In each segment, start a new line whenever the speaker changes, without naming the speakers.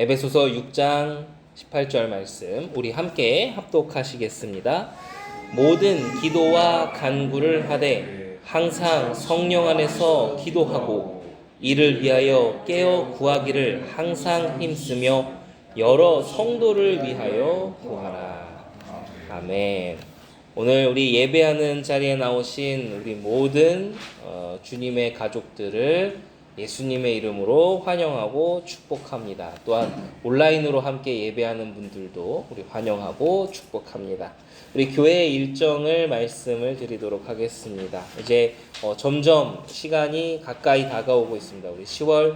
에베소서 6장 18절 말씀 우리 함께 합독하시겠습니다. 모든 기도와 간구를 하되 항상 성령 안에서 기도하고 이를 위하여 깨어 구하기를 항상 힘쓰며 여러 성도를 위하여 구하라. 아멘. 오늘 우리 예배하는 자리에 나오신 우리 모든 주님의 가족들을 예수님의 이름으로 환영하고 축복합니다. 또한 온라인으로 함께 예배하는 분들도 우리 환영하고 축복합니다. 우리 교회의 일정을 말씀을 드리도록 하겠습니다. 이제 점점 시간이 가까이 다가오고 있습니다. 우리 10월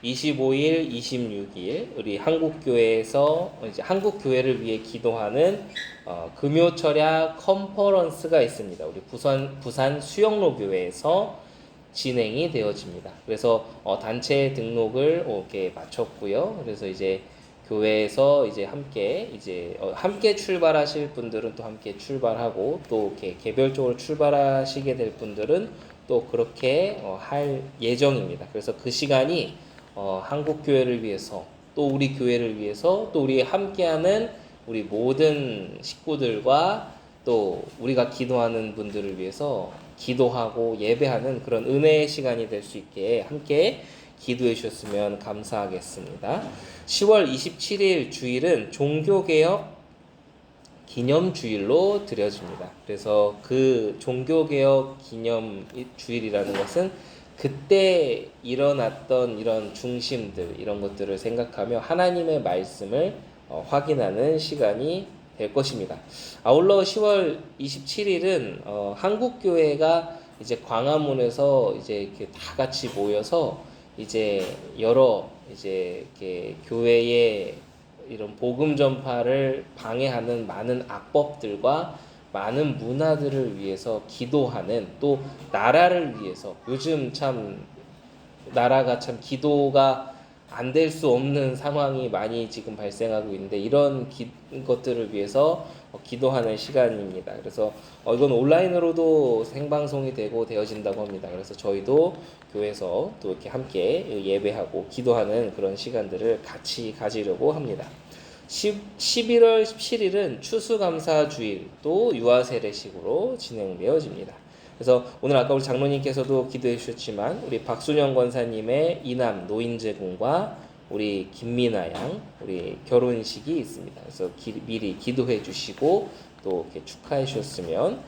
25일, 26일 우리 한국교회에서 이제 한국교회를 위해 기도하는 금요철야 컨퍼런스가 있습니다. 우리 부산 수영로 교회에서 진행이 되어집니다. 그래서 단체 등록을 이렇게 마쳤고요. 그래서 이제 교회에서 이제 함께 출발하실 분들은 또 함께 출발하고 또 이렇게 개별적으로 출발하시게 될 분들은 또 그렇게 할 예정입니다. 그래서 그 시간이 한국 교회를 위해서 또 우리 교회를 위해서 또 우리 함께하는 우리 모든 식구들과 또 우리가 기도하는 분들을 위해서 기도하고 예배하는 그런 은혜의 시간이 될 수 있게 함께 기도해 주셨으면 감사하겠습니다. 10월 27일 주일은 종교개혁 기념주일로 드려집니다. 그래서 그 종교개혁 기념 주일이라는 것은 그때 일어났던 이런 중심들 이런 것들을 생각하며 하나님의 말씀을 확인하는 시간이 될 것입니다. 아울러 10월 27일은 한국교회가 이제 광화문에서 이제 이렇게 다 같이 모여서 이제 여러 이제 이렇게 교회의 이런 복음 전파를 방해하는 많은 악법들과 많은 문화들을 위해서 기도하는 또 나라를 위해서 요즘 참 나라가 참 기도가 안 될 수 없는 상황이 많이 지금 발생하고 있는데 이런 것들을 위해서 기도하는 시간입니다. 그래서 이건 온라인으로도 생방송이 되어진다고 합니다. 그래서 저희도 교회에서 또 이렇게 함께 예배하고 기도하는 그런 시간들을 같이 가지려고 합니다. 11월 17일은 추수감사주일 또 유아세례식으로 진행되어집니다. 그래서 오늘 아까 우리 장로님께서도 기도해 주셨지만 우리 박순영 권사님의 이남 노인제공과 우리 김미나 양 우리 결혼식이 있습니다. 그래서 미리 기도해 주시고 또 이렇게 축하해 주셨으면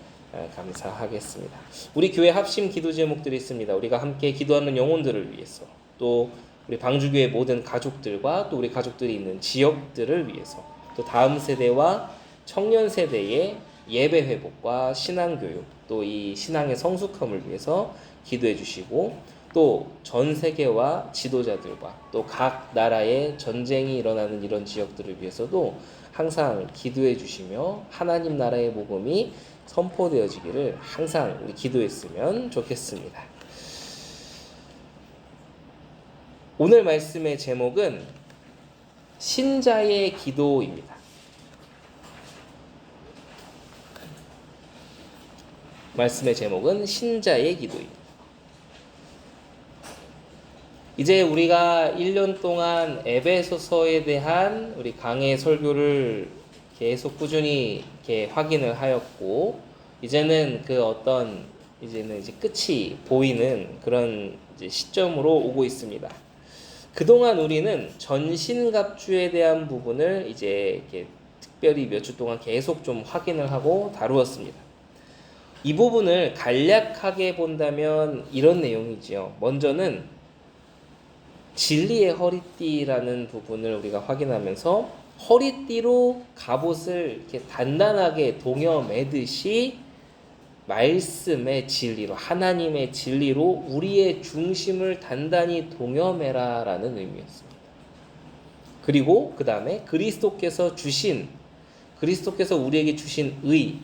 감사하겠습니다. 우리 교회 합심 기도 제목들이 있습니다. 우리가 함께 기도하는 영혼들을 위해서 또 우리 방주교회 모든 가족들과 또 우리 가족들이 있는 지역들을 위해서 또 다음 세대와 청년 세대의 예배 회복과 신앙 교육 또 이 신앙의 성숙함을 위해서 기도해 주시고 또 전 세계와 지도자들과 또 각 나라의 전쟁이 일어나는 이런 지역들을 위해서도 항상 기도해 주시며 하나님 나라의 복음이 선포되어지기를 항상 우리 기도했으면 좋겠습니다. 오늘 말씀의 제목은 신자의 기도입니다. 말씀의 제목은 신자의 기도입니다. 이제 우리가 1년 동안 에베소서에 대한 우리 강해 설교를 계속 꾸준히 이렇게 확인을 하였고 이제는 이제는 이제 끝이 보이는 그런 이제 시점으로 오고 있습니다. 그동안 우리는 전신갑주에 대한 부분을 이제 이렇게 특별히 몇 주 동안 계속 좀 확인을 하고 다루었습니다. 이 부분을 간략하게 본다면 이런 내용이지요. 먼저는 진리의 허리띠라는 부분을 우리가 확인하면서 허리띠로 갑옷을 이렇게 단단하게 동여 매듯이 말씀의 진리로 하나님의 진리로 우리의 중심을 단단히 동여매라라는 의미였습니다. 그리고 그 다음에 그리스도께서 우리에게 주신 의,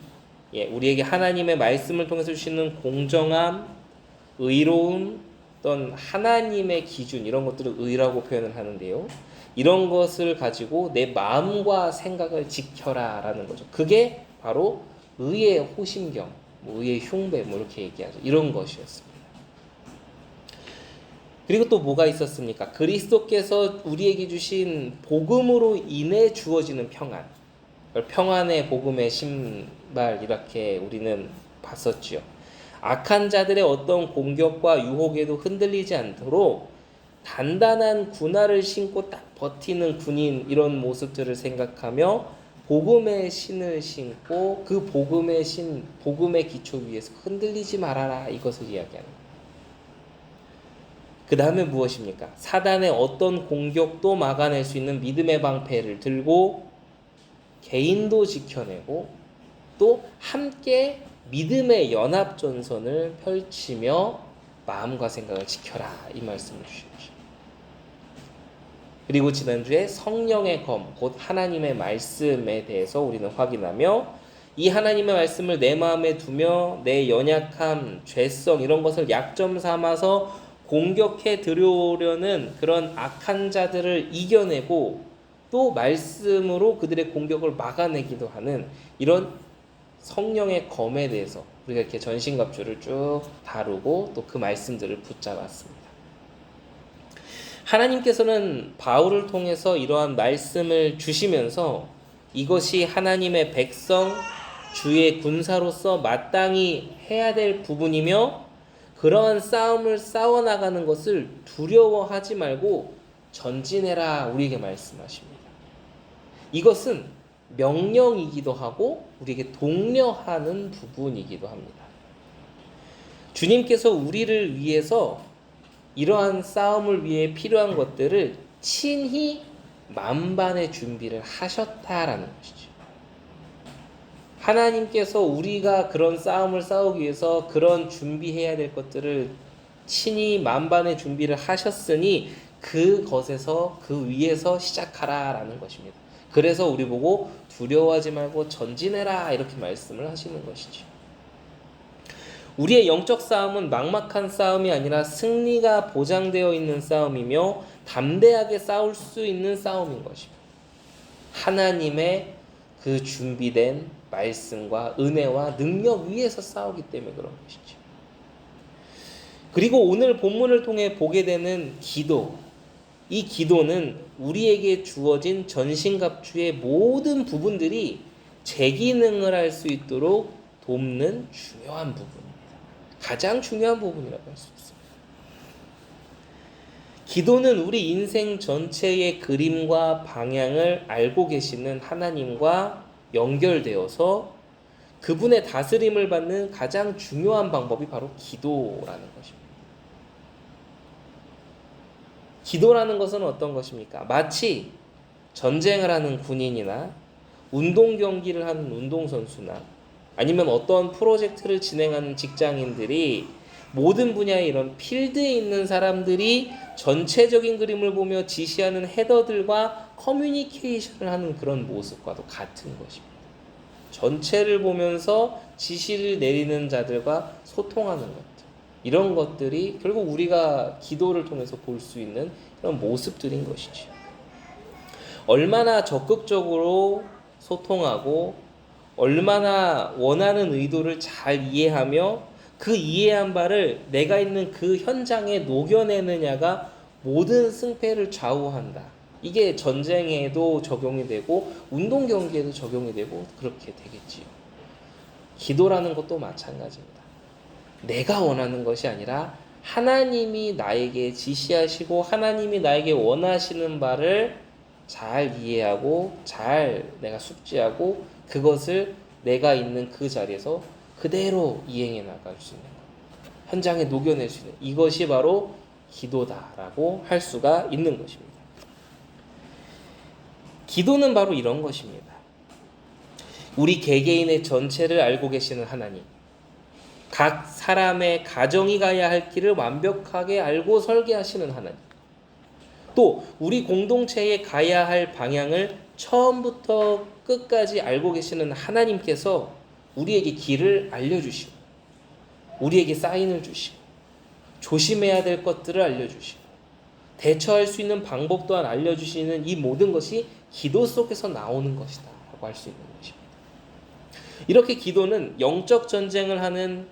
우리에게 하나님의 말씀을 통해서 주시는 공정함, 의로움, 어떤 하나님의 기준 이런 것들을 의라고 표현을 하는데요. 이런 것을 가지고 내 마음과 생각을 지켜라라는 거죠. 그게 바로 의의 호심경, 의의 흉배 이렇게 얘기하죠. 이런 것이었습니다. 그리고 또 뭐가 있었습니까? 그리스도께서 우리에게 주신 복음으로 인해 주어지는 평안. 평안의 복음의 신발 이렇게 우리는 봤었지요. 악한 자들의 어떤 공격과 유혹에도 흔들리지 않도록 단단한 군화를 신고 딱 버티는 군인 이런 모습들을 생각하며 복음의 신을 신고 그 복음의 기초 위에서 흔들리지 말아라 이것을 이야기하는 거예요. 그 다음에 무엇입니까? 사단의 어떤 공격도 막아낼 수 있는 믿음의 방패를 들고 개인도 지켜내고 또 함께 믿음의 연합전선을 펼치며 마음과 생각을 지켜라 이 말씀을 주시죠. 그리고 지난주에 성령의 검, 곧 하나님의 말씀에 대해서 우리는 확인하며 이 하나님의 말씀을 내 마음에 두며 내 연약함, 죄성 이런 것을 약점 삼아서 공격해 들여오려는 그런 악한 자들을 이겨내고 또 말씀으로 그들의 공격을 막아내기도 하는 이런 성령의 검에 대해서 우리가 이렇게 전신갑주를 쭉 다루고 또 그 말씀들을 붙잡았습니다. 하나님께서는 바울을 통해서 이러한 말씀을 주시면서 이것이 하나님의 백성 주의 군사로서 마땅히 해야 될 부분이며 그러한 싸움을 싸워나가는 것을 두려워하지 말고 전진해라 우리에게 말씀하십니다. 이것은 명령이기도 하고 우리에게 독려하는 부분이기도 합니다. 주님께서 우리를 위해서 이러한 싸움을 위해 필요한 것들을 친히 만반의 준비를 하셨다라는 것이죠. 하나님께서 우리가 그런 싸움을 싸우기 위해서 그런 준비해야 될 것들을 친히 만반의 준비를 하셨으니 그것에서 그 위에서 시작하라라는 것입니다. 그래서 우리 보고 두려워하지 말고 전진해라 이렇게 말씀을 하시는 것이죠. 우리의 영적 싸움은 막막한 싸움이 아니라 승리가 보장되어 있는 싸움이며 담대하게 싸울 수 있는 싸움인 것입니다. 하나님의 그 준비된 말씀과 은혜와 능력 위에서 싸우기 때문에 그런 것이죠. 그리고 오늘 본문을 통해 보게 되는 기도, 이 기도는 우리에게 주어진 전신갑주의 모든 부분들이 재기능을 할 수 있도록 돕는 중요한 부분입니다. 가장 중요한 부분이라고 할 수 있습니다. 기도는 우리 인생 전체의 그림과 방향을 알고 계시는 하나님과 연결되어서 그분의 다스림을 받는 가장 중요한 방법이 바로 기도라는 것입니다. 기도라는 것은 어떤 것입니까? 마치 전쟁을 하는 군인이나 운동 경기를 하는 운동선수나 아니면 어떤 프로젝트를 진행하는 직장인들이 모든 분야의 이런 필드에 있는 사람들이 전체적인 그림을 보며 지시하는 헤더들과 커뮤니케이션을 하는 그런 모습과도 같은 것입니다. 전체를 보면서 지시를 내리는 자들과 소통하는 것들, 이런 것들이 결국 우리가 기도를 통해서 볼 수 있는 그런 모습들인 것이죠. 얼마나 적극적으로 소통하고 얼마나 원하는 의도를 잘 이해하며 그 이해한 바를 내가 있는 그 현장에 녹여내느냐가 모든 승패를 좌우한다. 이게 전쟁에도 적용이 되고 운동 경기에도 적용이 되고 그렇게 되겠지요. 기도라는 것도 마찬가지입니다. 내가 원하는 것이 아니라 하나님이 나에게 지시하시고 하나님이 나에게 원하시는 바를 잘 이해하고 잘 내가 숙지하고 그것을 내가 있는 그 자리에서 그대로 이행해 나갈 수 있는 것, 현장에 녹여낼 수 있는 이것이 바로 기도다라고 할 수가 있는 것입니다. 기도는 바로 이런 것입니다. 우리 개개인의 전체를 알고 계시는 하나님, 각 사람의 가정이 가야 할 길을 완벽하게 알고 설계하시는 하나님, 또 우리 공동체에 가야 할 방향을 처음부터 끝까지 알고 계시는 하나님께서 우리에게 길을 알려주시고 우리에게 사인을 주시고 조심해야 될 것들을 알려주시고 대처할 수 있는 방법 또한 알려주시는 이 모든 것이 기도 속에서 나오는 것이다 라고 할 수 있는 것입니다. 이렇게 기도는 영적 전쟁을 하는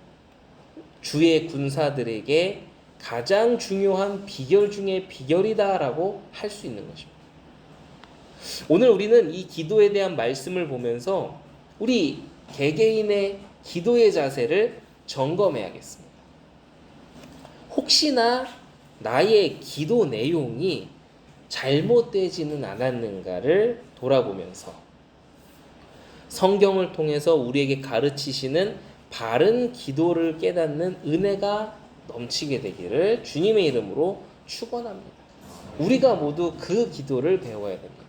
주의 군사들에게 가장 중요한 비결 중에 비결이다라고 할 수 있는 것입니다. 오늘 우리는 이 기도에 대한 말씀을 보면서 우리 개개인의 기도의 자세를 점검해야겠습니다. 혹시나 나의 기도 내용이 잘못되지는 않았는가를 돌아보면서 성경을 통해서 우리에게 가르치시는 바른 기도를 깨닫는 은혜가 넘치게 되기를 주님의 이름으로 축원합니다. 우리가 모두 그 기도를 배워야 됩니다.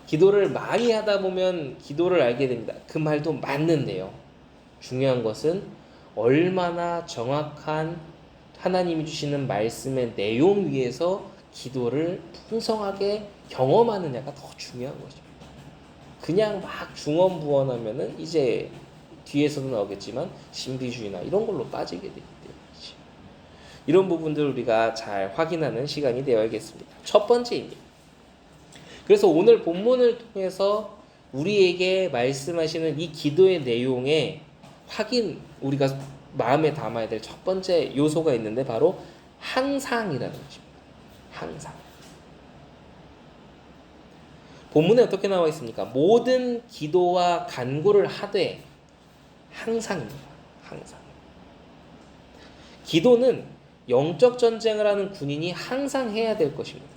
기도를 많이 하다 보면 기도를 알게 됩니다. 그 말도 맞는데요. 중요한 것은 얼마나 정확한 하나님이 주시는 말씀의 내용 위에서 기도를 풍성하게 경험하느냐가 더 중요한 것입니다. 그냥 막 중언부언하면은 이제 뒤에서도 나오겠지만 신비주의나 이런 걸로 빠지게 되기 때문이죠. 이런 부분들 우리가 잘 확인하는 시간이 되어야겠습니다. 첫 번째입니다. 그래서 오늘 본문을 통해서 우리에게 말씀하시는 이 기도의 내용에 우리가 마음에 담아야 될 첫 번째 요소가 있는데 바로 항상이라는 것입니다. 항상. 본문에 어떻게 나와 있습니까? 모든 기도와 간구를 하되 항상입니다. 항상. 기도는 영적 전쟁을 하는 군인이 항상 해야 될 것입니다.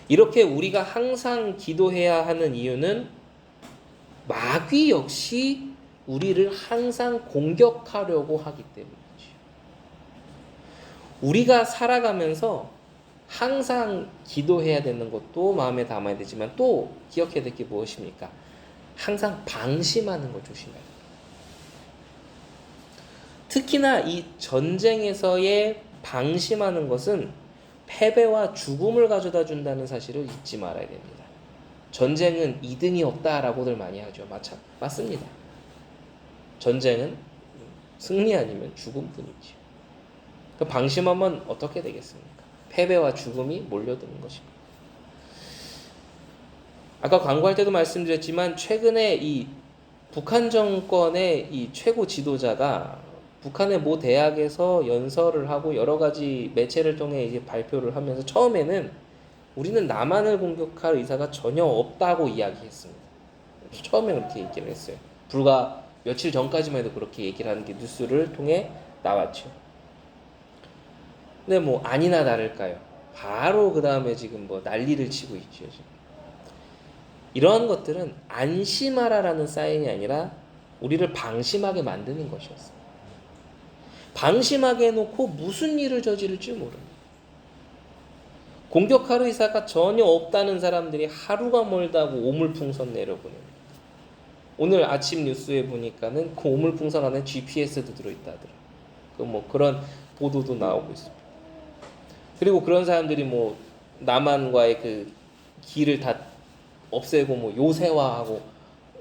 이렇게 우리가 항상 기도해야 하는 이유는 마귀 역시 우리를 항상 공격하려고 하기 때문이죠. 우리가 살아가면서 항상 기도해야 되는 것도 마음에 담아야 되지만 또 기억해야 될 게 무엇입니까? 항상 방심하는 걸 조심해야 돼요. 특히나 이 전쟁에서의 방심하는 것은 패배와 죽음을 가져다 준다는 사실을 잊지 말아야 됩니다. 전쟁은 2등이 없다라고들 많이 하죠. 맞습니다. 전쟁은 승리 아니면 죽음뿐이죠. 그 방심하면 어떻게 되겠습니까? 패배와 죽음이 몰려드는 것입니다. 아까 광고할 때도 말씀드렸지만 최근에 이 북한 정권의 이 최고 지도자가 북한의 모 대학에서 연설을 하고 여러 가지 매체를 통해 이제 발표를 하면서 처음에는 우리는 남한을 공격할 의사가 전혀 없다고 이야기했습니다. 처음에 그렇게 얘기를 했어요. 불과 며칠 전까지만 해도 그렇게 얘기를 하는 게 뉴스를 통해 나왔죠. 근데 뭐 아니나 다를까요? 바로 그 다음에 지금 뭐 난리를 치고 있죠. 지금. 이러한 것들은 안심하라라는 사인이 아니라 우리를 방심하게 만드는 것이었어요. 방심하게 해놓고 무슨 일을 저지를지 모릅니다. 공격할 의사가 전혀 없다는 사람들이 하루가 멀다고 오물풍선 내려보냅니다. 오늘 아침 뉴스에 보니까는 그 오물풍선 안에 GPS도 들어있다더라. 뭐 그런 보도도 나오고 있습니다. 그리고 그런 사람들이 뭐 남한과의 그 길을 다 없애고 뭐 요새화하고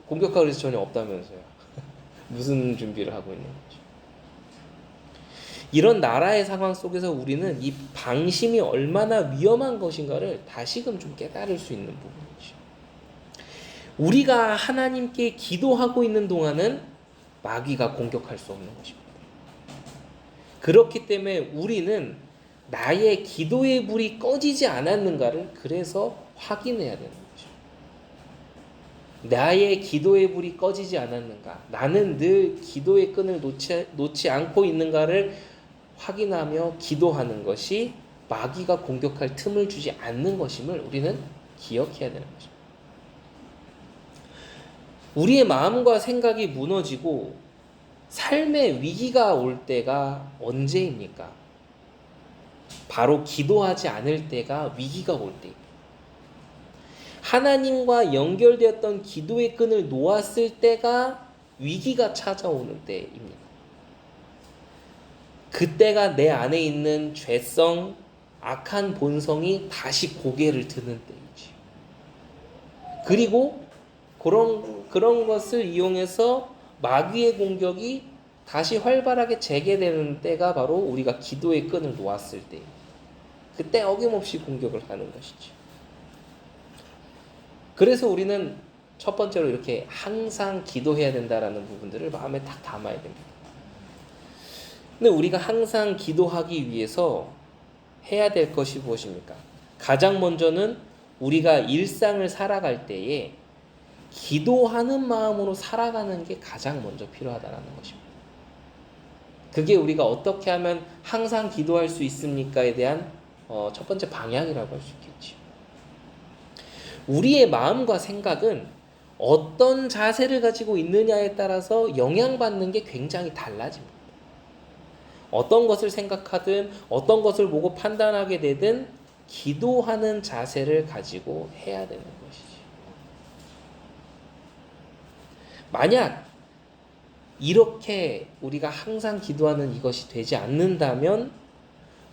공격할 의사 전혀 없다면서요. 무슨 준비를 하고 있는 거죠? 이런 나라의 상황 속에서 우리는 이 방심이 얼마나 위험한 것인가를 다시금 좀 깨달을 수 있는 부분이죠. 우리가 하나님께 기도하고 있는 동안은 마귀가 공격할 수 없는 것입니다. 그렇기 때문에 우리는 나의 기도의 불이 꺼지지 않았는가를 그래서 확인해야 되는 거죠. 나의 기도의 불이 꺼지지 않았는가? 나는 늘 기도의 끈을 놓지 않고 있는가를 확인하며 기도하는 것이 마귀가 공격할 틈을 주지 않는 것임을 우리는 기억해야 되는 것입니다. 우리의 마음과 생각이 무너지고 삶의 위기가 올 때가 언제입니까? 바로 기도하지 않을 때가 위기가 올 때입니다. 하나님과 연결되었던 기도의 끈을 놓았을 때가 위기가 찾아오는 때입니다. 그때가 내 안에 있는 죄성, 악한 본성이 다시 고개를 드는 때이지. 그리고 그런 것을 이용해서 마귀의 공격이 다시 활발하게 재개되는 때가 바로 우리가 기도의 끈을 놓았을 때입니다. 그때 어김없이 공격을 하는 것이죠. 그래서 우리는 첫 번째로 이렇게 항상 기도해야 된다라는 부분들을 마음에 딱 담아야 됩니다. 근데 우리가 항상 기도하기 위해서 해야 될 것이 무엇입니까? 가장 먼저는 우리가 일상을 살아갈 때에 기도하는 마음으로 살아가는 게 가장 먼저 필요하다는 것입니다. 그게 우리가 어떻게 하면 항상 기도할 수 있습니까에 대한 첫 번째 방향이라고 할 수 있겠지. 우리의 마음과 생각은 어떤 자세를 가지고 있느냐에 따라서 영향받는 게 굉장히 달라집니다. 어떤 것을 생각하든 어떤 것을 보고 판단하게 되든 기도하는 자세를 가지고 해야 되는 것이지. 만약 이렇게 우리가 항상 기도하는 이것이 되지 않는다면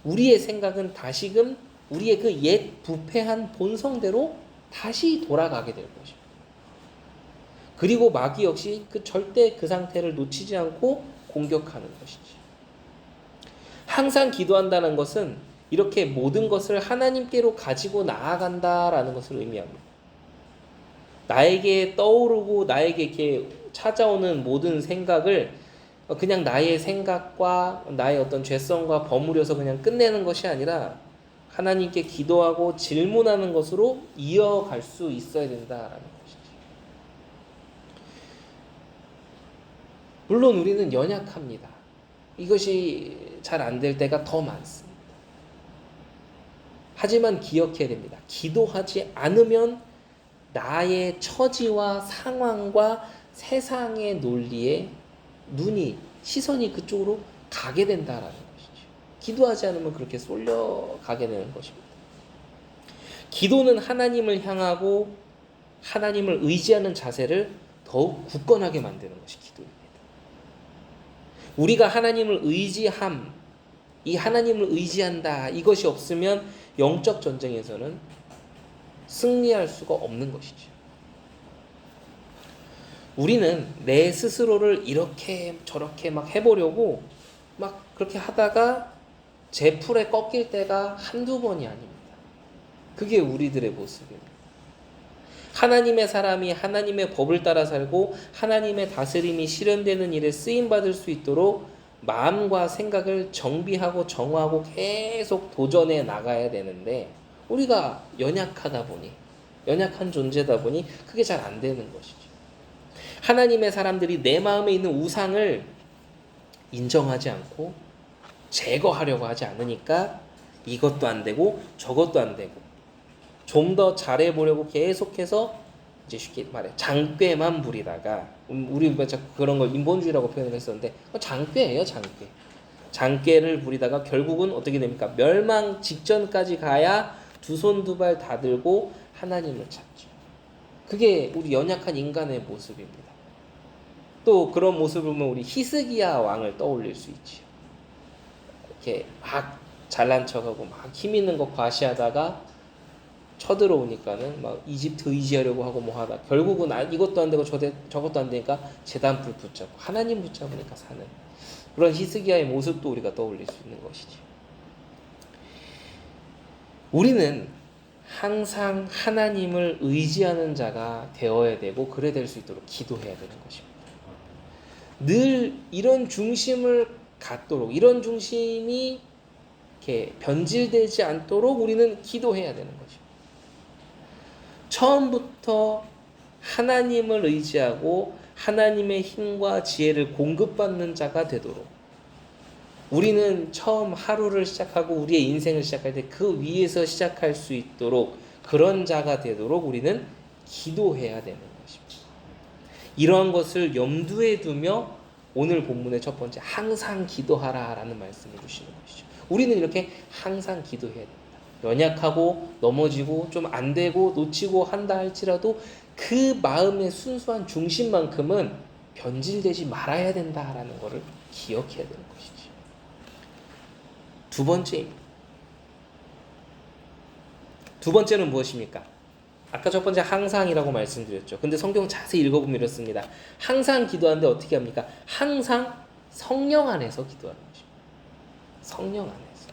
우리의 생각은 다시금 우리의 그 옛 부패한 본성대로 다시 돌아가게 될 것입니다. 그리고 마귀 역시 절대 그 상태를 놓치지 않고 공격하는 것이지. 항상 기도한다는 것은 이렇게 모든 것을 하나님께로 가지고 나아간다라는 것을 의미합니다. 나에게 떠오르고 나에게 이렇게 찾아오는 모든 생각을 그냥 나의 생각과 나의 어떤 죄성과 버무려서 그냥 끝내는 것이 아니라 하나님께 기도하고 질문하는 것으로 이어갈 수 있어야 된다라는 것이지. 물론 우리는 연약합니다. 이것이 잘 안 될 때가 더 많습니다. 하지만 기억해야 됩니다. 기도하지 않으면 나의 처지와 상황과 세상의 논리에 시선이 그쪽으로 가게 된다라는 것이죠. 기도하지 않으면 그렇게 쏠려가게 되는 것입니다. 기도는 하나님을 향하고 하나님을 의지하는 자세를 더욱 굳건하게 만드는 것이 기도입니다. 우리가 하나님을 이 하나님을 의지한다, 이것이 없으면 영적 전쟁에서는 승리할 수가 없는 것이죠. 우리는 내 스스로를 이렇게 저렇게 막 해보려고 막 그렇게 하다가 제 풀에 꺾일 때가 한두 번이 아닙니다. 그게 우리들의 모습입니다. 하나님의 사람이 하나님의 법을 따라 살고 하나님의 다스림이 실현되는 일에 쓰임받을 수 있도록 마음과 생각을 정비하고 정화하고 계속 도전해 나가야 되는데 우리가 연약한 존재다 보니 그게 잘 안 되는 것이죠. 하나님의 사람들이 내 마음에 있는 우상을 인정하지 않고 제거하려고 하지 않으니까 이것도 안 되고 저것도 안 되고 좀 더 잘해보려고 계속해서 이제 쉽게 말해 장꾀만 부리다가 우리 그런 걸 인본주의라고 표현을 했었는데 장꾀예요. 장꾀를 부리다가 결국은 어떻게 됩니까? 멸망 직전까지 가야 두 손 두 발 다 들고 하나님을 찾죠. 그게 우리 연약한 인간의 모습입니다. 또 그런 모습을 보면 우리 히스기야 왕을 떠올릴 수 있지요. 이렇게 막 잘난 척하고 막 힘 있는 거 과시하다가 쳐들어오니까는 막 이집트 의지하려고 하고 뭐 하다 결국은 이것도 안 되고 저것도 안 되니까 제단불 붙잡고 하나님 붙잡으니까 사는 그런 히스기야의 모습도 우리가 떠올릴 수 있는 것이지. 우리는 항상 하나님을 의지하는 자가 되어야 되고 그래 될 수 있도록 기도해야 되는 것입니다. 늘 이런 중심을 갖도록 이런 중심이 이렇게 변질되지 않도록 우리는 기도해야 되는 것입니다. 처음부터 하나님을 의지하고 하나님의 힘과 지혜를 공급받는 자가 되도록 우리는 처음 하루를 시작하고 우리의 인생을 시작할 때 그 위에서 시작할 수 있도록 그런 자가 되도록 우리는 기도해야 되는 것입니다. 이러한 것을 염두에 두며 오늘 본문의 첫 번째 항상 기도하라 라는 말씀을 주시는 것이죠. 우리는 이렇게 항상 기도해야 됩니다. 연약하고 넘어지고 좀 안 되고 놓치고 한다 할지라도 그 마음의 순수한 중심만큼은 변질되지 말아야 된다라는 것을 기억해야 되는 것이지. 두 번째는 무엇입니까? 아까 첫 번째 항상이라고 말씀드렸죠. 근데 성경 자세히 읽어보면 이렇습니다. 항상 기도하는데 어떻게 합니까? 항상 성령 안에서 기도하는 것입니다. 성령 안에서.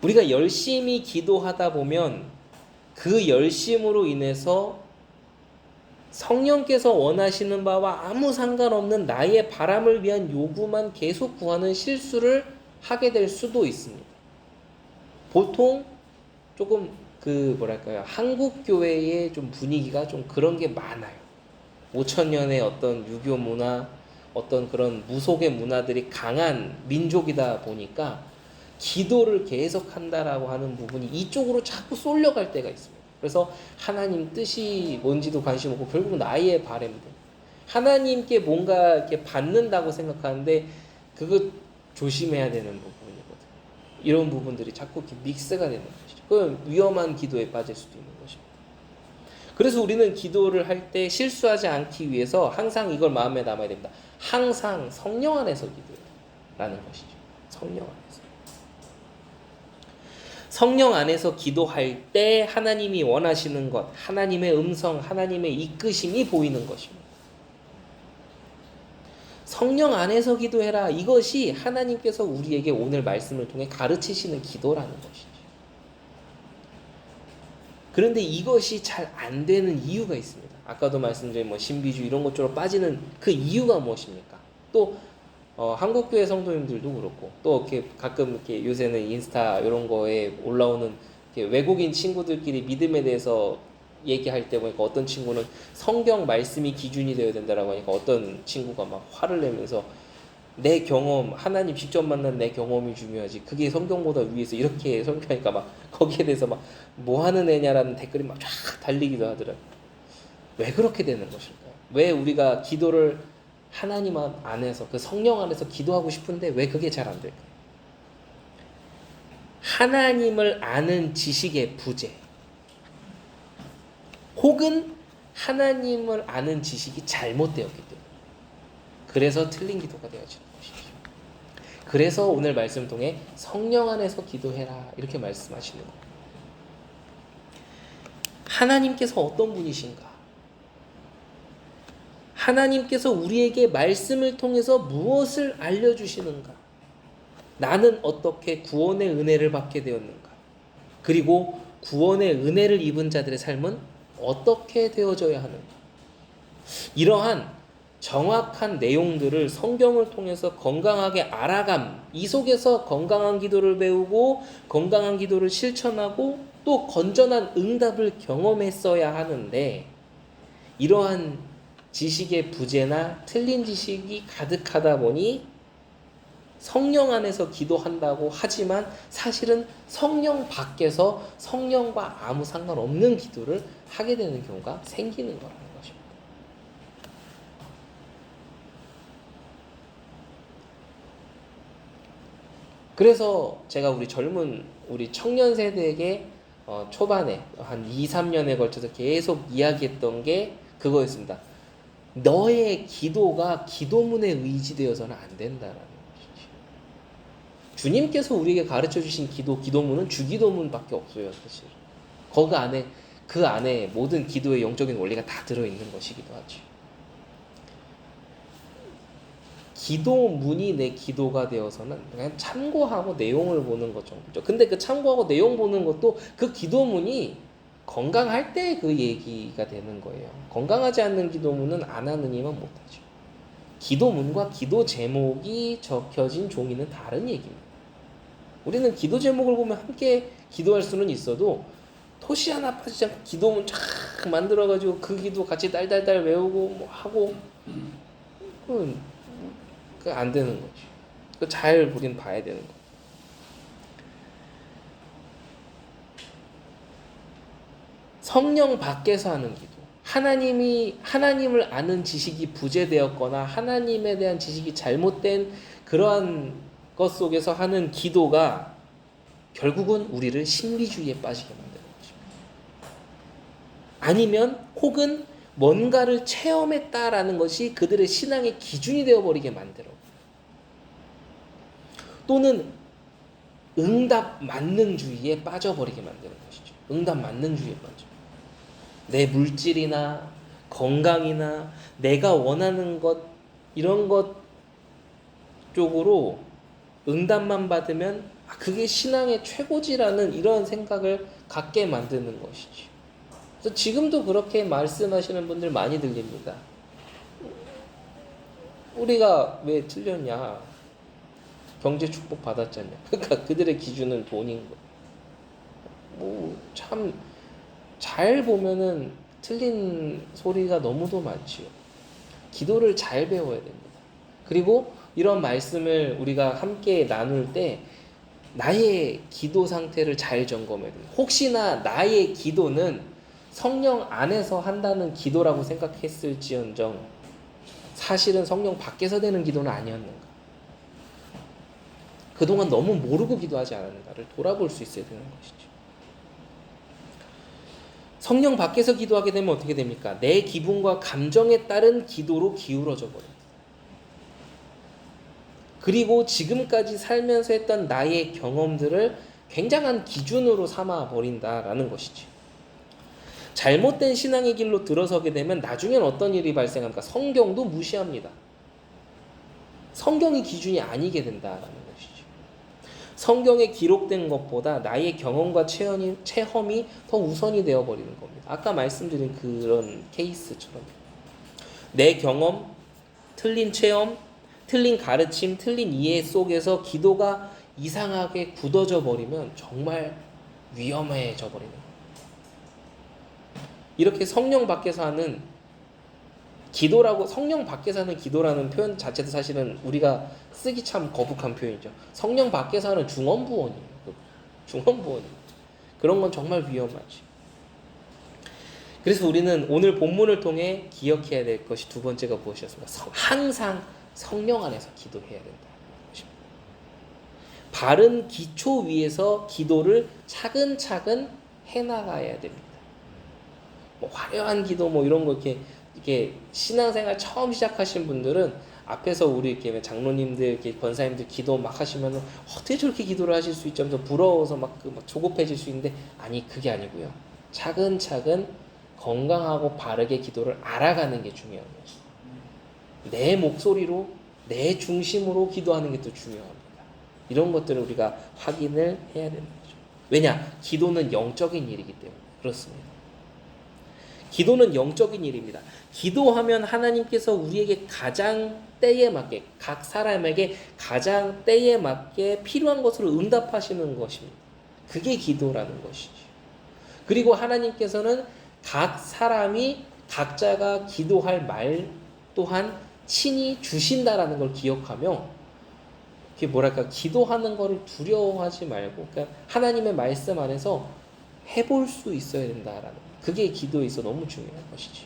우리가 열심히 기도하다 보면 그 열심으로 인해서 성령께서 원하시는 바와 아무 상관없는 나의 바람을 위한 요구만 계속 구하는 실수를 하게 될 수도 있습니다. 보통 조금 뭐랄까요, 한국 교회의 좀 분위기가 좀 그런 게 많아요. 5천년의 어떤 유교 문화, 어떤 그런 무속의 문화들이 강한 민족이다 보니까 기도를 계속한다라고 하는 부분이 이쪽으로 자꾸 쏠려갈 때가 있습니다. 그래서 하나님 뜻이 뭔지도 관심 없고 결국 나의 바램들, 하나님께 뭔가 이렇게 받는다고 생각하는데 그거 조심해야 되는 부분이거든요. 이런 부분들이 자꾸 이렇게 믹스가 되는 것이죠. 그건 위험한 기도에 빠질 수도 있는 것입니다. 그래서 우리는 기도를 할 때 실수하지 않기 위해서 항상 이걸 마음에 담아야 됩니다. 항상 성령 안에서 기도해라는 것이죠. 성령 안에서. 성령 안에서 기도할 때 하나님이 원하시는 것, 하나님의 음성, 하나님의 이끄심이 보이는 것입니다. 성령 안에서 기도해라. 이것이 하나님께서 우리에게 오늘 말씀을 통해 가르치시는 기도라는 것이죠. 그런데 이것이 잘 안 되는 이유가 있습니다. 아까도 말씀드린 신비주의 이런 것처럼 빠지는 그 이유가 무엇입니까? 또 한국교회 성도님들도 그렇고 또 이렇게 가끔 이렇게 요새는 인스타 이런 거에 올라오는 외국인 친구들끼리 믿음에 대해서 얘기할 때 보니까 어떤 친구는 성경 말씀이 기준이 되어야 된다라고 하니까 어떤 친구가 막 화를 내면서 내 경험, 하나님 직접 만난 내 경험이 중요하지 그게 성경보다 위에서 이렇게 설교하니까 막 거기에 대해서 막 뭐 하는 애냐라는 댓글이 막 쫙 달리기도 하더라고요. 왜 그렇게 되는 것일까요? 왜 우리가 기도를 하나님 안에서 그 성령 안에서 기도하고 싶은데 왜 그게 잘 안 될까요? 하나님을 아는 지식의 부재 혹은 하나님을 아는 지식이 잘못되었기 때문에 그래서 틀린 기도가 되어지는 것이죠. 그래서 오늘 말씀을 통해 성령 안에서 기도해라 이렇게 말씀하시는 거예요. 하나님께서 어떤 분이신가? 하나님께서 우리에게 말씀을 통해서 무엇을 알려주시는가? 나는 어떻게 구원의 은혜를 받게 되었는가? 그리고 구원의 은혜를 입은 자들의 삶은 어떻게 되어져야 하는가? 이러한 정확한 내용들을 성경을 통해서 건강하게 알아감, 이 속에서 건강한 기도를 배우고 건강한 기도를 실천하고 또 건전한 응답을 경험했어야 하는데 이러한 지식의 부재나 틀린 지식이 가득하다 보니 성령 안에서 기도한다고 하지만 사실은 성령 밖에서 성령과 아무 상관없는 기도를 하게 되는 경우가 생기는 거라는 것입니다. 그래서 제가 우리 청년 세대에게 초반에 한 2, 3년에 걸쳐서 계속 이야기했던 게 그거였습니다. 너의 기도가 기도문에 의지되어서는 안 된다라는 것이지. 주님께서 우리에게 가르쳐 주신 기도문은 주기도문밖에 없어요, 사실. 그 안에 모든 기도의 영적인 원리가 다 들어있는 것이기도 하죠. 기도문이 내 기도가 되어서는 그냥 참고하고 내용을 보는 것 정도죠. 근데 그 참고하고 내용 보는 것도 그 기도문이 건강할 때 그 얘기가 되는 거예요. 건강하지 않는 기도문은 안 하느니만 못하죠. 기도문과 기도 제목이 적혀진 종이는 다른 얘기입니다. 우리는 기도 제목을 보면 함께 기도할 수는 있어도 토시 하나 빠지지 않고 기도문 쫙 만들어가지고 그 기도 같이 딸딸딸 외우고 뭐 하고 그건 안 되는 거지. 잘 우린 봐야 되는 거. 성령 밖에서 하는 기도. 하나님을 아는 지식이 부재되었거나 하나님에 대한 지식이 잘못된 그러한 것 속에서 하는 기도가 결국은 우리를 신비주의에 빠지게 만드는 것입니다. 아니면 혹은 뭔가를 체험했다라는 것이 그들의 신앙의 기준이 되어버리게 만들어. 또는 응답 만능주의에 빠져버리게 만드는 것이죠. 응답 만능주의에 빠져. 내 물질이나 건강이나 내가 원하는 것 이런 것 쪽으로 응답만 받으면 그게 신앙의 최고지라는 이런 생각을 갖게 만드는 것이지. 지금도 그렇게 말씀하시는 분들 많이 들립니다. 우리가 왜 틀렸냐? 경제 축복 받았잖냐. 그러니까 그들의 기준은 돈인 거. 뭐 참 잘 보면은 틀린 소리가 너무도 많지요. 기도를 잘 배워야 됩니다. 그리고 이런 말씀을 우리가 함께 나눌 때 나의 기도 상태를 잘 점검해야 됩니다. 혹시나 나의 기도는 성령 안에서 한다는 기도라고 생각했을지언정 사실은 성령 밖에서 되는 기도는 아니었는가? 그동안 너무 모르고 기도하지 않았는가를 돌아볼 수 있어야 되는 것이죠. 성령 밖에서 기도하게 되면 어떻게 됩니까? 내 기분과 감정에 따른 기도로 기울어져 버려요. 그리고 지금까지 살면서 했던 나의 경험들을 굉장한 기준으로 삼아 버린다라는 것이지. 잘못된 신앙의 길로 들어서게 되면 나중엔 어떤 일이 발생합니까? 성경도 무시합니다. 성경이 기준이 아니게 된다라는 것이죠. 성경에 기록된 것보다 나의 경험과 체험이 더 우선이 되어버리는 겁니다. 아까 말씀드린 그런 케이스처럼 내 경험, 틀린 체험, 틀린 가르침, 틀린 이해 속에서 기도가 이상하게 굳어져 버리면 정말 위험해져 버리는 거예요. 이렇게 성령 밖에서 하는 기도라고, 성령 밖에서 하는 기도라는 표현 자체도 사실은 우리가 쓰기 참 거북한 표현이죠. 성령 밖에서 하는 중언부언이에요. 중언부언이에요. 그런 건 정말 위험하지. 그래서 우리는 오늘 본문을 통해 기억해야 될 것이 두 번째가 무엇이었습니까? 항상 성령 안에서 기도해야 된다는 것입니다. 바른 기초 위에서 기도를 차근차근 해나가야 됩니다. 뭐 화려한 기도 뭐 이런 거 이렇게 신앙생활 처음 시작하신 분들은 앞에서 우리 이렇게 장로님들, 이렇게 권사님들 기도 막 하시면은 어떻게 저렇게 기도를 하실 수 있지 하면서 부러워서 막 조급해질 수 있는데, 아니 그게 아니고요. 차근차근 건강하고 바르게 기도를 알아가는 게 중요한 거죠. 내 목소리로 내 중심으로 기도하는 게 또 중요합니다. 이런 것들을 우리가 확인을 해야 되는 거죠. 왜냐? 기도는 영적인 일이기 때문에 그렇습니다. 기도는 영적인 일입니다. 기도하면 하나님께서 우리에게 가장 때에 맞게, 각 사람에게 가장 때에 맞게 필요한 것으로 응답하시는 것입니다. 그게 기도라는 것이죠. 그리고 하나님께서는 각 사람이 각자가 기도할 말 또한 친히 주신다라는 걸 기억하며, 그게 뭐랄까, 기도하는 거를 두려워하지 말고 그러니까 하나님의 말씀 안에서 해볼 수 있어야 된다라는, 그게 기도에 있어 너무 중요한 것이지.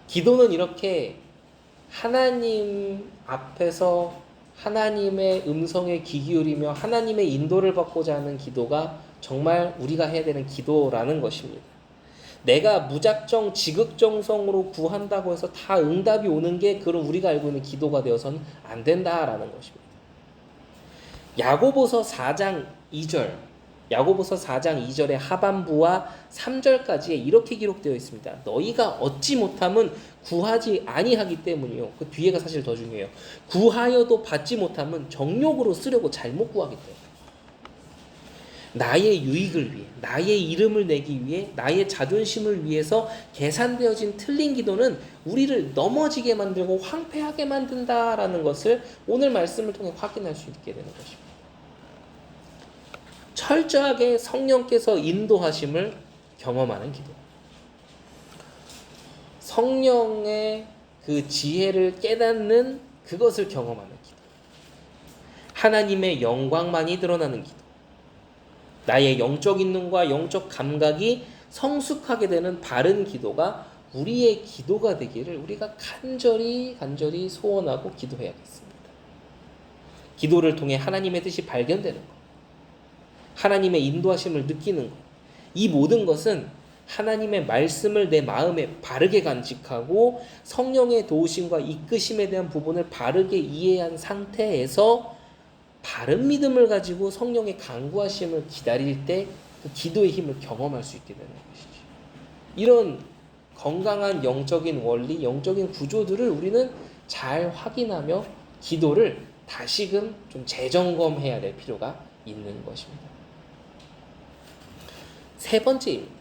기도는 이렇게 하나님 앞에서 하나님의 음성에 귀 기울이며 하나님의 인도를 받고자 하는 기도가 정말 우리가 해야 되는 기도라는 것입니다. 내가 무작정 지극정성으로 구한다고 해서 다 응답이 오는 게 그럼 우리가 알고 있는 기도가 되어서는 안 된다라는 것입니다. 야고보서 4장 2절의 하반부와 3절까지에 이렇게 기록되어 있습니다. 너희가 얻지 못함은 구하지 아니하기 때문이요. 그 뒤에가 사실 더 중요해요. 구하여도 받지 못함은 정욕으로 쓰려고 잘못 구하기 때문에. 나의 유익을 위해, 나의 이름을 내기 위해, 나의 자존심을 위해서 계산되어진 틀린 기도는 우리를 넘어지게 만들고 황폐하게 만든다라는 것을 오늘 말씀을 통해 확인할 수 있게 되는 것입니다. 철저하게 성령께서 인도하심을 경험하는 기도, 성령의 그 지혜를 깨닫는 그것을 경험하는 기도, 하나님의 영광만이 드러나는 기도, 나의 영적인 눈과 영적 감각이 성숙하게 되는 바른 기도가 우리의 기도가 되기를 우리가 간절히 소원하고 기도해야겠습니다. 기도를 통해 하나님의 뜻이 발견되는 것, 하나님의 인도하심을 느끼는 것, 이 모든 것은 하나님의 말씀을 내 마음에 바르게 간직하고 성령의 도우심과 이끄심에 대한 부분을 바르게 이해한 상태에서 바른 믿음을 가지고 성령의 간구하심을 기다릴 때 그 기도의 힘을 경험할 수 있게 되는 것이지. 이런 건강한 영적인 원리, 영적인 구조들을 우리는 잘 확인하며 기도를 다시금 좀 재점검해야 될 필요가 있는 것입니다. 세 번째입니다.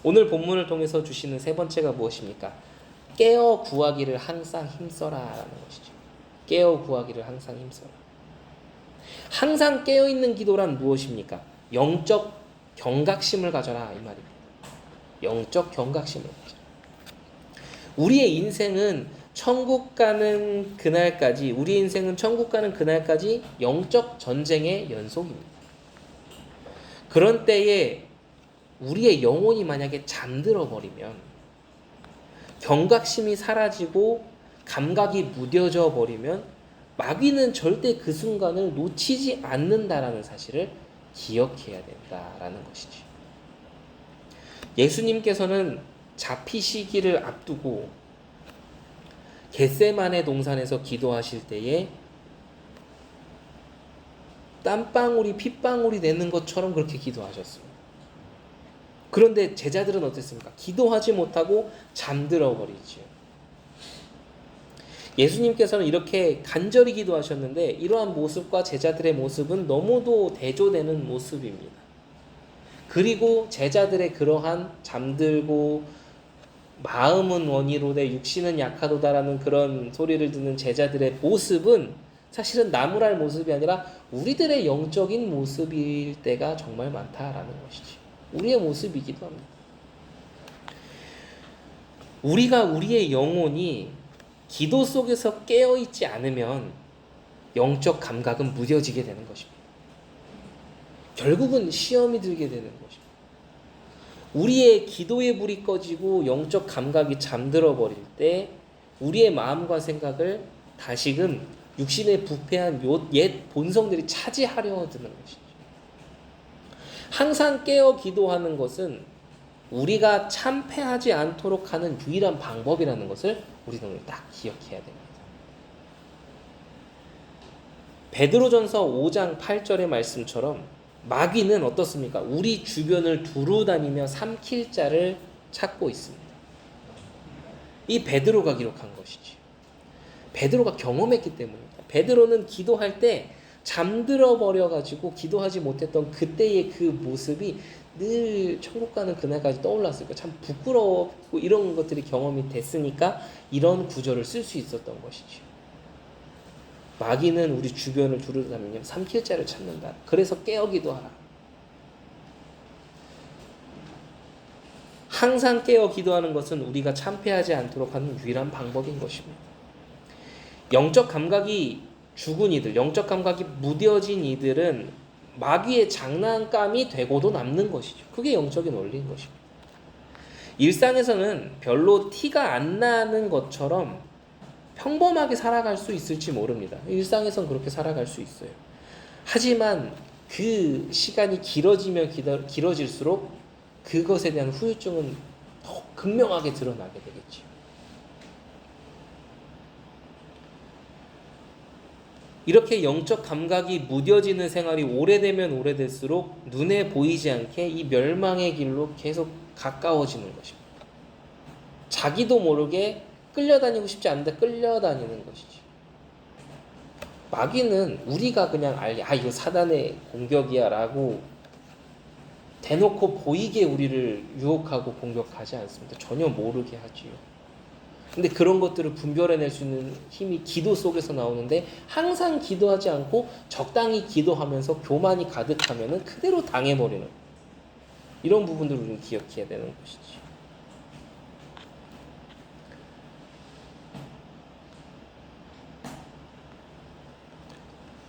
오늘 본문을 통해서 주시는 세 번째가 무엇입니까? 깨어 구하기를 항상 힘써라라는 것이죠. 깨어 구하기를 항상 힘써라. 항상 깨어 있는 기도란 무엇입니까? 영적 경각심을 가져라 이 말입니다. 영적 경각심을 가져라. 우리의 인생은 천국 가는 그날까지, 우리 인생은 천국 가는 그날까지 영적 전쟁의 연속입니다. 그런 때에 우리의 영혼이 만약에 잠들어 버리면, 경각심이 사라지고 감각이 무뎌져 버리면 마귀는 절대 그 순간을 놓치지 않는다라는 사실을 기억해야 된다라는 것이지. 예수님께서는 잡히시기를 앞두고 겟세마네 동산에서 기도하실 때에 땀방울이 핏방울이 되는 것처럼 그렇게 기도하셨습니다. 그런데 제자들은 어땠습니까? 기도하지 못하고 잠들어 버리지요. 예수님께서는 이렇게 간절히 기도하셨는데 이러한 모습과 제자들의 모습은 너무도 대조되는 모습입니다. 그리고 제자들의 그러한 잠들고 마음은 원이로되 육신은 약하도다라는 그런 소리를 듣는 제자들의 모습은 사실은 나무랄 모습이 아니라 우리들의 영적인 모습일 때가 정말 많다라는 것이지. 우리의 모습이기도 합니다. 우리의 영혼이 기도 속에서 깨어있지 않으면 영적 감각은 무뎌지게 되는 것입니다. 결국은 시험이 들게 되는 것입니다. 우리의 기도의 불이 꺼지고 영적 감각이 잠들어 버릴 때 우리의 마음과 생각을 다시금 육신의 부패한 옛 본성들이 차지하려 드는 것이죠. 항상 깨어 기도하는 것은 우리가 참패하지 않도록 하는 유일한 방법이라는 것을 우리는 딱 기억해야 됩니다. 베드로전서 5장 8절의 말씀처럼 마귀는 어떻습니까? 우리 주변을 두루다니며 삼킬 자를 찾고 있습니다. 이 베드로가 기록한 것이지. 베드로가 경험했기 때문입니다. 베드로는 기도할 때 잠들어 버려가지고 기도하지 못했던 그때의 그 모습이 늘 천국 가는 그날까지 떠올랐으니까 참 부끄럽고 이런 것들이 경험이 됐으니까 이런 구절을 쓸 수 있었던 것이죠. 마귀는 우리 주변을 두루다니며 삼킬 자를 찾는다. 그래서 깨어 기도하라. 항상 깨어 기도하는 것은 우리가 참패하지 않도록 하는 유일한 방법인 것입니다. 영적 감각이 죽은 이들, 영적 감각이 무뎌진 이들은 마귀의 장난감이 되고도 남는 것이죠. 그게 영적인 원리인 것입니다. 일상에서는 별로 티가 안 나는 것처럼 평범하게 살아갈 수 있을지 모릅니다. 일상에서는 그렇게 살아갈 수 있어요. 하지만 그 시간이 길어지면 길어질수록 그것에 대한 후유증은 더 극명하게 드러나게 되겠죠. 이렇게 영적 감각이 무뎌지는 생활이 오래되면 오래될수록 눈에 보이지 않게 이 멸망의 길로 계속 가까워지는 것입니다. 자기도 모르게 끌려다니고 싶지 않은데 끌려다니는 것이지. 마귀는 우리가 그냥 이거 사단의 공격이야 라고 대놓고 보이게 우리를 유혹하고 공격하지 않습니다. 전혀 모르게 하지요. 근데 그런 것들을 분별해낼 수 있는 힘이 기도 속에서 나오는데 항상 기도하지 않고 적당히 기도하면서 교만이 가득하면 그대로 당해버리는 이런 부분들을 우리는 기억해야 되는 것이지.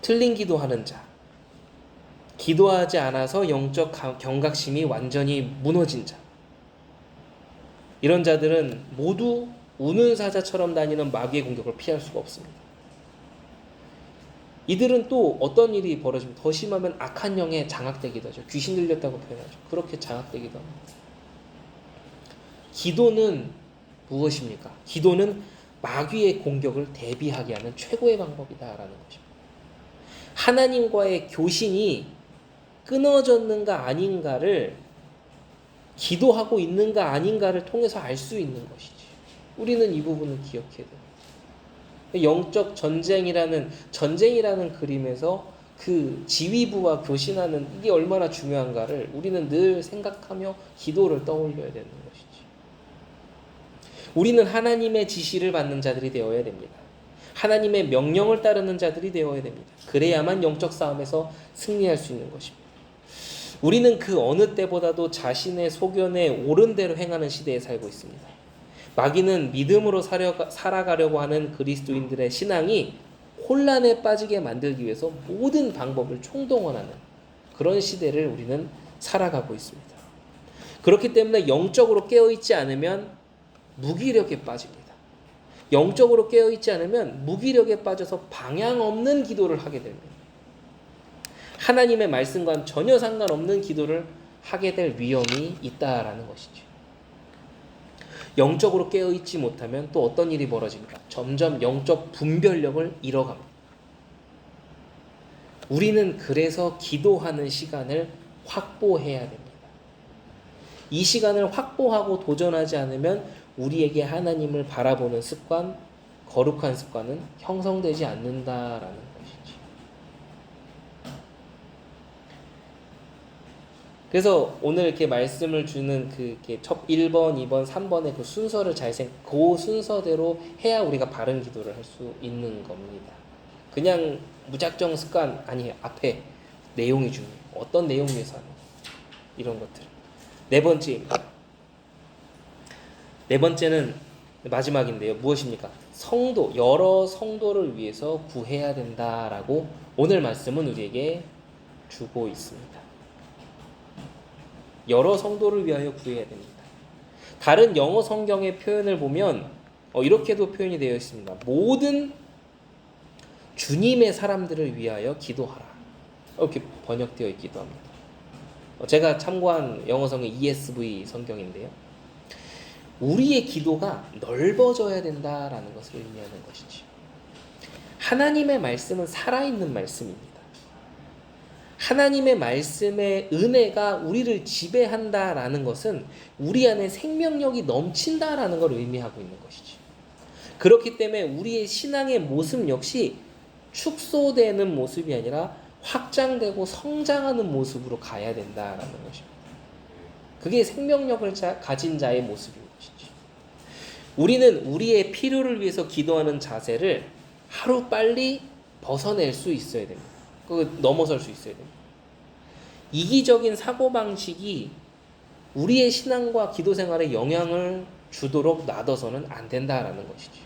틀린 기도하는 자, 기도하지 않아서 영적 경각심이 완전히 무너진 자, 이런 자들은 모두 우는 사자처럼 다니는 마귀의 공격을 피할 수가 없습니다. 이들은 또 어떤 일이 벌어지면 더 심하면 악한 영에 장악되기도 하죠. 귀신 들렸다고 표현하죠. 그렇게 장악되기도 합니다. 기도는 무엇입니까? 기도는 마귀의 공격을 대비하게 하는 최고의 방법이다라는 것입니다. 하나님과의 교신이 끊어졌는가 아닌가를 기도하고 있는가 아닌가를 통해서 알 수 있는 것이지. 우리는 이 부분을 기억해야 돼요. 영적 전쟁이라는 그림에서 그 지휘부와 교신하는 이게 얼마나 중요한가를 우리는 늘 생각하며 기도를 떠올려야 되는 것이지. 우리는 하나님의 지시를 받는 자들이 되어야 됩니다. 하나님의 명령을 따르는 자들이 되어야 됩니다. 그래야만 영적 싸움에서 승리할 수 있는 것입니다. 우리는 그 어느 때보다도 자신의 소견에 옳은 대로 행하는 시대에 살고 있습니다. 마귀는 믿음으로 살아가려고 하는 그리스도인들의 신앙이 혼란에 빠지게 만들기 위해서 모든 방법을 총동원하는 그런 시대를 우리는 살아가고 있습니다. 그렇기 때문에 영적으로 깨어있지 않으면 무기력에 빠집니다. 영적으로 깨어있지 않으면 무기력에 빠져서 방향 없는 기도를 하게 됩니다. 하나님의 말씀과는 전혀 상관없는 기도를 하게 될 위험이 있다라는 것이죠. 영적으로 깨어있지 못하면 또 어떤 일이 벌어집니까? 점점 영적 분별력을 잃어갑니다. 우리는 그래서 기도하는 시간을 확보해야 됩니다. 이 시간을 확보하고 도전하지 않으면 우리에게 하나님을 바라보는 습관, 거룩한 습관은 형성되지 않는다라는 것이지. 그래서 오늘 이렇게 말씀을 주는 그 1번, 2번, 3번의 그 순서를 그 순서대로 해야 우리가 바른 기도를 할 수 있는 겁니다. 그냥 무작정 습관 아니에요. 앞에 내용이 중요해요. 어떤 내용 위해서 하는 이런 것들. 네 번째는 마지막인데요. 무엇입니까? 여러 성도를 위해서 구해야 된다라고 오늘 말씀은 우리에게 주고 있습니다. 여러 성도를 위하여 구해야 됩니다. 다른 영어 성경의 표현을 보면 이렇게도 표현이 되어 있습니다. 모든 주님의 사람들을 위하여 기도하라. 이렇게 번역되어 있기도 합니다. 제가 참고한 영어 성경 ESV 성경인데요. 우리의 기도가 넓어져야 된다라는 것을 의미하는 것이지. 하나님의 말씀은 살아있는 말씀입니다. 하나님의 말씀의 은혜가 우리를 지배한다라는 것은 우리 안에 생명력이 넘친다라는 걸 의미하고 있는 것이지. 그렇기 때문에 우리의 신앙의 모습 역시 축소되는 모습이 아니라 확장되고 성장하는 모습으로 가야 된다라는 것입니다. 그게 생명력을 가진 자의 모습인 것이지. 우리는 우리의 필요를 위해서 기도하는 자세를 하루빨리 벗어낼 수 있어야 됩니다. 넘어설 수 있어야 됩니다. 이기적인 사고방식이 우리의 신앙과 기도 생활에 영향을 주도록 놔둬서는 안 된다라는 것이지.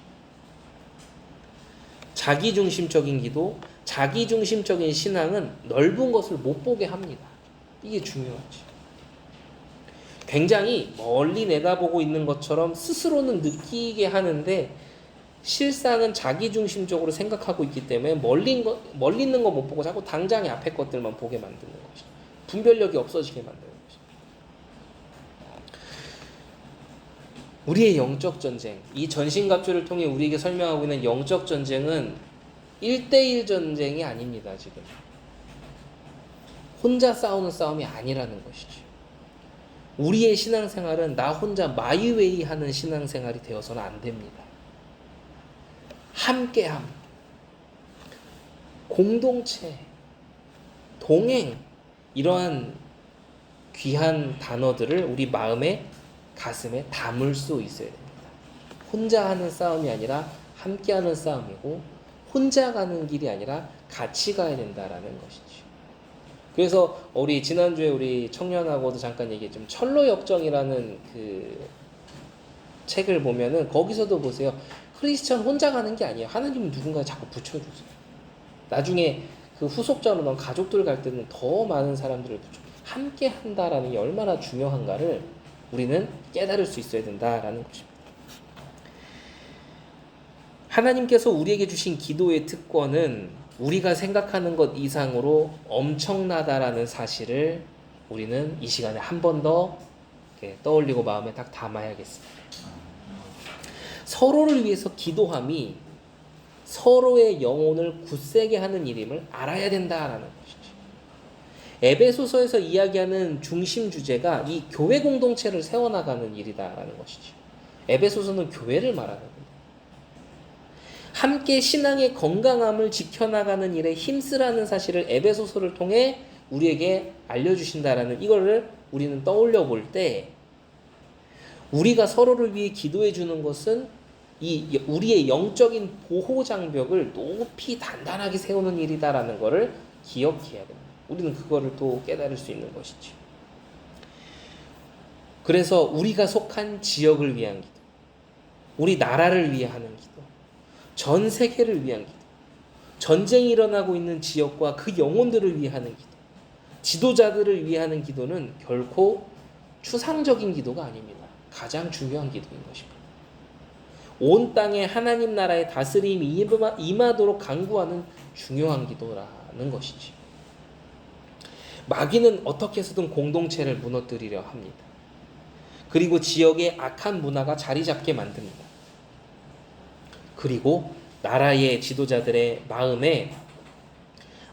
자기중심적인 기도, 자기중심적인 신앙은 넓은 것을 못 보게 합니다. 이게 중요하지. 굉장히 멀리 내다보고 있는 것처럼 스스로는 느끼게 하는데 실상은 자기중심적으로 생각하고 있기 때문에 멀리 있는 거 못 보고 자꾸 당장의 앞에 것들만 보게 만드는 것이죠. 분별력이 없어지게 만드는 것이죠. 우리의 영적 전쟁, 이 전신갑주를 통해 우리에게 설명하고 있는 영적 전쟁은 1대1 전쟁이 아닙니다. 지금 혼자 싸우는 싸움이 아니라는 것이죠. 우리의 신앙생활은 나 혼자 마이웨이 하는 신앙생활이 되어서는 안 됩니다. 함께함, 공동체, 동행, 이러한 귀한 단어들을 우리 마음에, 가슴에 담을 수 있어야 됩니다. 혼자 하는 싸움이 아니라 함께하는 싸움이고, 혼자 가는 길이 아니라 같이 가야 된다라는 것이죠. 그래서 우리 지난주에 우리 청년하고도 잠깐 얘기했지만 철로역정이라는 그 책을 보면은 거기서도 보세요. 크리스천 혼자 가는 게 아니에요. 하나님은 누군가 자꾸 붙여주세요. 나중에 그 후속자로 넌 가족들 갈 때는 더 많은 사람들을 함께 한다라는 게 얼마나 중요한가를 우리는 깨달을 수 있어야 된다라는 것입니다. 하나님께서 우리에게 주신 기도의 특권은 우리가 생각하는 것 이상으로 엄청나다라는 사실을 우리는 이 시간에 한 번 더 떠올리고 마음에 딱 담아야겠습니다. 서로를 위해서 기도함이 서로의 영혼을 굳세게 하는 일임을 알아야 된다라는 것이죠. 에베소서에서 이야기하는 중심 주제가 이 교회 공동체를 세워나가는 일이다라는 것이죠. 에베소서는 교회를 말하는 겁니다. 함께 신앙의 건강함을 지켜나가는 일에 힘쓰라는 사실을 에베소서를 통해 우리에게 알려주신다라는 이거를 우리는 떠올려 볼 때, 우리가 서로를 위해 기도해 주는 것은 우리의 영적인 보호 장벽을 높이 단단하게 세우는 일이다라는 것을 기억해야 됩니다. 우리는 그거를 또 깨달을 수 있는 것이죠. 그래서 우리가 속한 지역을 위한 기도, 우리 나라를 위해 하는 기도, 전 세계를 위한 기도, 전쟁이 일어나고 있는 지역과 그 영혼들을 위해 하는 기도, 지도자들을 위해 하는 기도는 결코 추상적인 기도가 아닙니다. 가장 중요한 기도인 것입니다. 온 땅에 하나님 나라의 다스림이 임하도록 간구하는 중요한 기도라는 것이지. 마귀는 어떻게 해서든 공동체를 무너뜨리려 합니다. 그리고 지역의 악한 문화가 자리 잡게 만듭니다. 그리고 나라의 지도자들의 마음에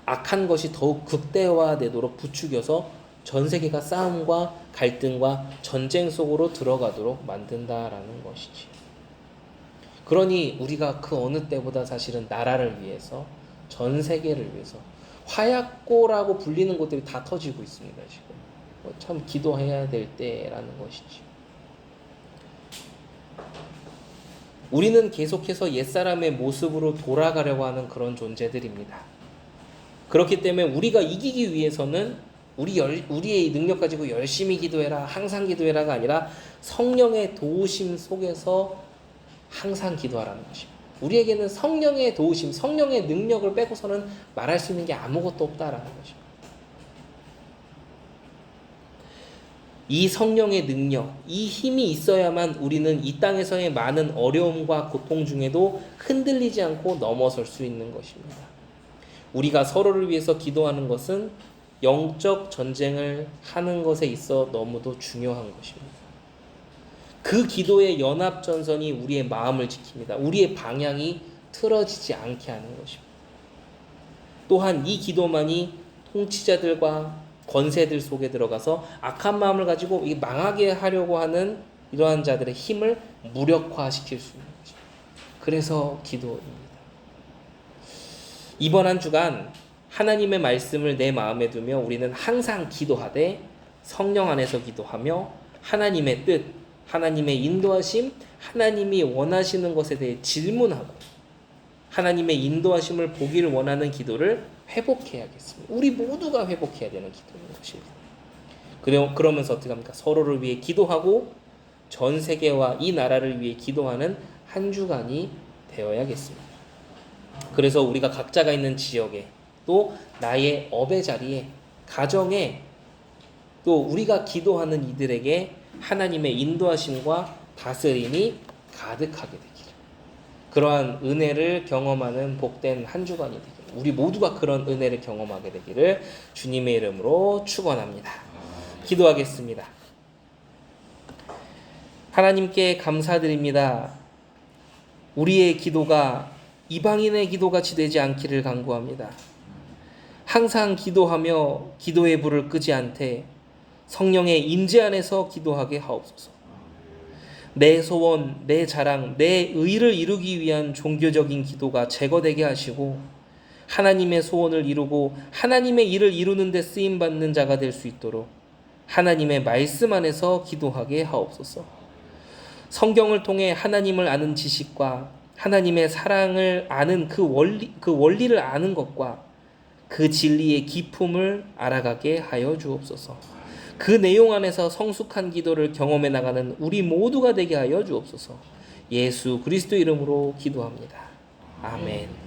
악한 것이 더욱 극대화되도록 부추겨서 전 세계가 싸움과 갈등과 전쟁 속으로 들어가도록 만든다라는 것이지. 그러니 우리가 그 어느 때보다 사실은 나라를 위해서, 전 세계를 위해서, 화약고라고 불리는 곳들이 다 터지고 있습니다. 지금 참 기도해야 될 때라는 것이지. 우리는 계속해서 옛사람의 모습으로 돌아가려고 하는 그런 존재들입니다. 그렇기 때문에 우리가 이기기 위해서는 우리의 능력 가지고 열심히 기도해라, 항상 기도해라가 아니라 성령의 도우심 속에서 항상 기도하라는 것입니다. 우리에게는 성령의 도우심, 성령의 능력을 빼고서는 말할 수 있는 게 아무것도 없다라는 것입니다. 이 성령의 능력, 이 힘이 있어야만 우리는 이 땅에서의 많은 어려움과 고통 중에도 흔들리지 않고 넘어설 수 있는 것입니다. 우리가 서로를 위해서 기도하는 것은 영적 전쟁을 하는 것에 있어 너무도 중요한 것입니다. 그 기도의 연합전선이 우리의 마음을 지킵니다. 우리의 방향이 틀어지지 않게 하는 것입니다. 또한 이 기도만이 통치자들과 권세들 속에 들어가서 악한 마음을 가지고 망하게 하려고 하는 이러한 자들의 힘을 무력화시킬 수 있는 것입니다. 그래서 기도입니다. 이번 한 주간 하나님의 말씀을 내 마음에 두며 우리는 항상 기도하되 성령 안에서 기도하며 하나님의 뜻, 하나님의 인도하심, 하나님이 원하시는 것에 대해 질문하고 하나님의 인도하심을 보기를 원하는 기도를 회복해야겠습니다. 우리 모두가 회복해야 되는 기도인 것입니다. 그러면서 어떻게 합니까? 서로를 위해 기도하고 전 세계와 이 나라를 위해 기도하는 한 주간이 되어야겠습니다. 그래서 우리가 각자가 있는 지역에, 또 나의 업의 자리에, 가정에, 또 우리가 기도하는 이들에게 하나님의 인도하심과 다스림이 가득하게 되기를, 그러한 은혜를 경험하는 복된 한 주간이 되기를, 우리 모두가 그런 은혜를 경험하게 되기를 주님의 이름으로 축원합니다. 기도하겠습니다. 하나님께 감사드립니다. 우리의 기도가 이방인의 기도같이 되지 않기를 간구합니다. 항상 기도하며 기도의 불을 끄지 않되 성령의 임재 안에서 기도하게 하옵소서. 내 소원, 내 자랑, 내 의를 이루기 위한 종교적인 기도가 제거되게 하시고 하나님의 소원을 이루고 하나님의 일을 이루는 데 쓰임받는 자가 될 수 있도록 하나님의 말씀 안에서 기도하게 하옵소서. 성경을 통해 하나님을 아는 지식과 하나님의 사랑을 아는 그 원리를 아는 것과 그 진리의 깊음을 알아가게 하여 주옵소서. 그 내용 안에서 성숙한 기도를 경험해 나가는 우리 모두가 되게 하여 주옵소서. 예수 그리스도 이름으로 기도합니다. 아멘.